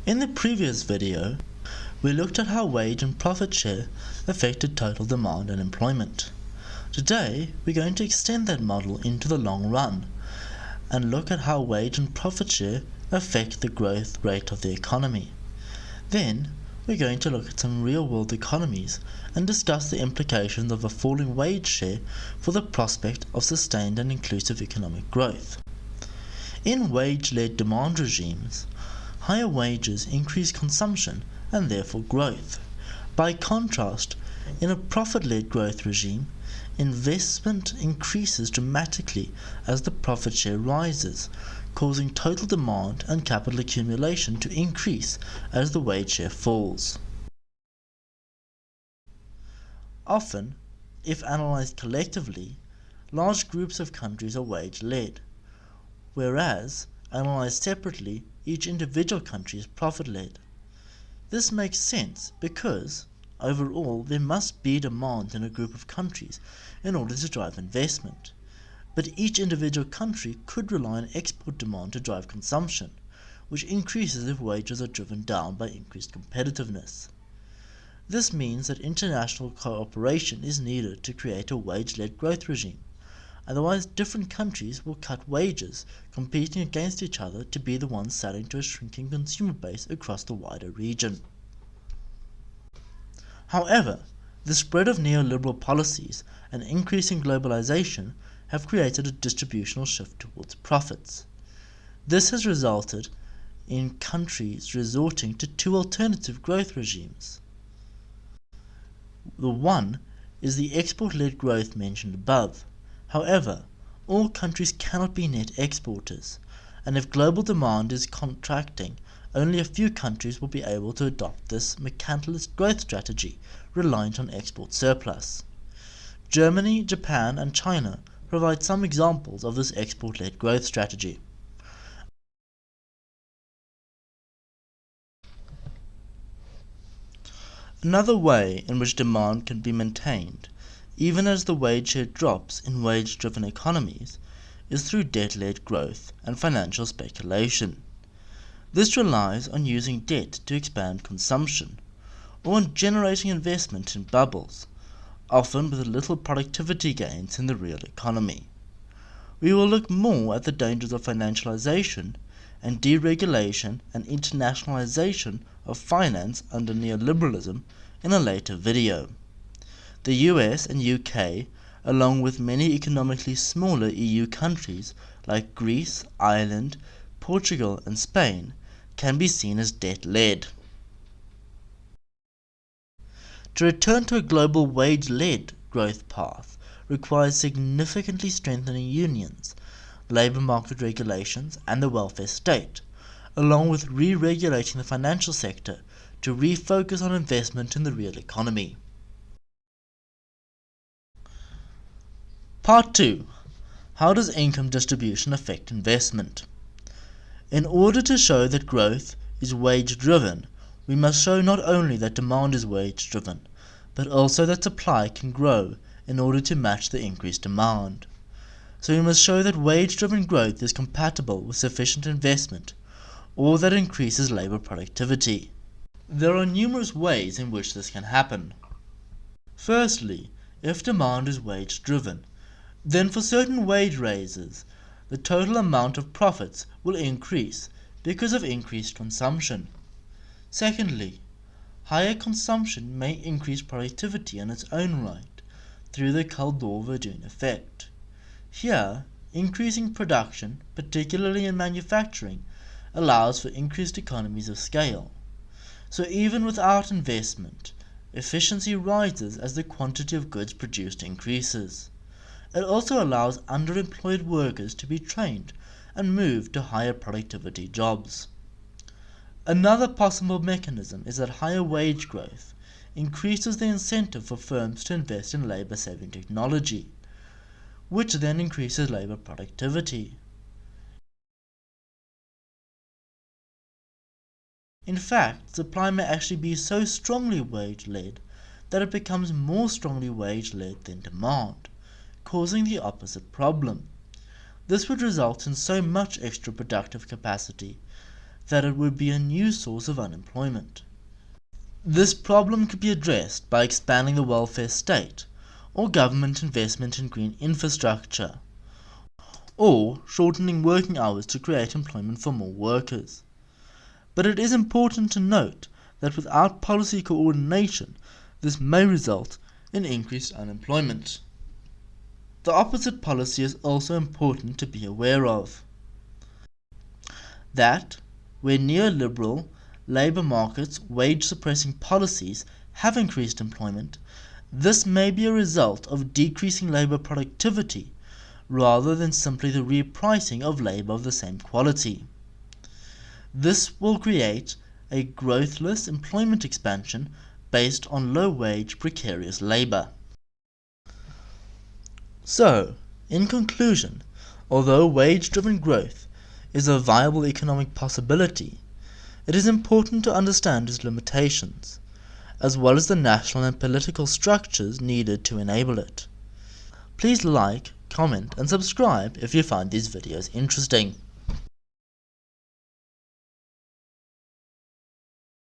In the previous video, we looked at how wage and profit share affected total demand and employment. Today, we're going to extend that model into the long run and look at how wage and profit share affect the growth rate of the economy. Then, we're going to look at some real-world economies and discuss the implications of a falling wage share for the prospect of sustained and inclusive economic growth. In wage-led demand regimes, higher wages increase consumption and therefore growth. By contrast, in a profit-led growth regime, investment increases dramatically as the profit share rises, causing total demand and capital accumulation to increase as the wage share falls. Often, if analyzed collectively, large groups of countries are wage-led, whereas, analyzed separately, each individual country is profit-led. This makes sense because, overall, there must be demand in a group of countries in order to drive investment. But each individual country could rely on export demand to drive consumption, which increases if wages are driven down by increased competitiveness. This means that international cooperation is needed to create a wage-led growth regime. Otherwise, different countries will cut wages, competing against each other to be the ones selling to a shrinking consumer base across the wider region. However, the spread of neoliberal policies and increasing globalization have created a distributional shift towards profits. This has resulted in countries resorting to two alternative growth regimes. The one is the export-led growth mentioned above. However, all countries cannot be net exporters, and if global demand is contracting, only a few countries will be able to adopt this mercantilist growth strategy reliant on export surplus. Germany, Japan, and China provide some examples of this export-led growth strategy. Another way in which demand can be maintained, even as the wage share drops in wage-driven economies, is through debt-led growth and financial speculation. This relies on using debt to expand consumption, or on generating investment in bubbles, often with little productivity gains in the real economy. We will look more at the dangers of financialization and deregulation and internationalization of finance under neoliberalism in a later video. The US and UK, along with many economically smaller EU countries like Greece, Ireland, Portugal, and Spain, can be seen as debt-led. To return to a global wage-led growth path requires significantly strengthening unions, labour market regulations, and the welfare state, along with re-regulating the financial sector to refocus on investment in the real economy. Part 2. How does income distribution affect investment? In order to show that growth is wage-driven, we must show not only that demand is wage-driven, but also that supply can grow in order to match the increased demand. So we must show that wage-driven growth is compatible with sufficient investment, or that increases labour productivity. There are numerous ways in which this can happen. Firstly, if demand is wage-driven, then for certain wage raises, the total amount of profits will increase because of increased consumption. Secondly, higher consumption may increase productivity in its own right through the Kaldor-Verdun effect. Here, increasing production, particularly in manufacturing, allows for increased economies of scale. So even without investment, efficiency rises as the quantity of goods produced increases. It also allows underemployed workers to be trained and moved to higher productivity jobs. Another possible mechanism is that higher wage growth increases the incentive for firms to invest in labour-saving technology, which then increases labour productivity. In fact, supply may actually be so strongly wage-led that it becomes more strongly wage-led than demand, causing the opposite problem. This would result in so much extra productive capacity that it would be a new source of unemployment. This problem could be addressed by expanding the welfare state, or government investment in green infrastructure, or shortening working hours to create employment for more workers. But it is important to note that without policy coordination, this may result in increased unemployment. The opposite policy is also important to be aware of. That, where neoliberal labour markets wage-suppressing policies have increased employment, this may be a result of decreasing labour productivity rather than simply the repricing of labour of the same quality. This will create a growthless employment expansion based on low-wage precarious labour. So, in conclusion, although wage-driven growth is a viable economic possibility, it is important to understand its limitations, as well as the national and political structures needed to enable it. Please like, comment, and subscribe if you find these videos interesting.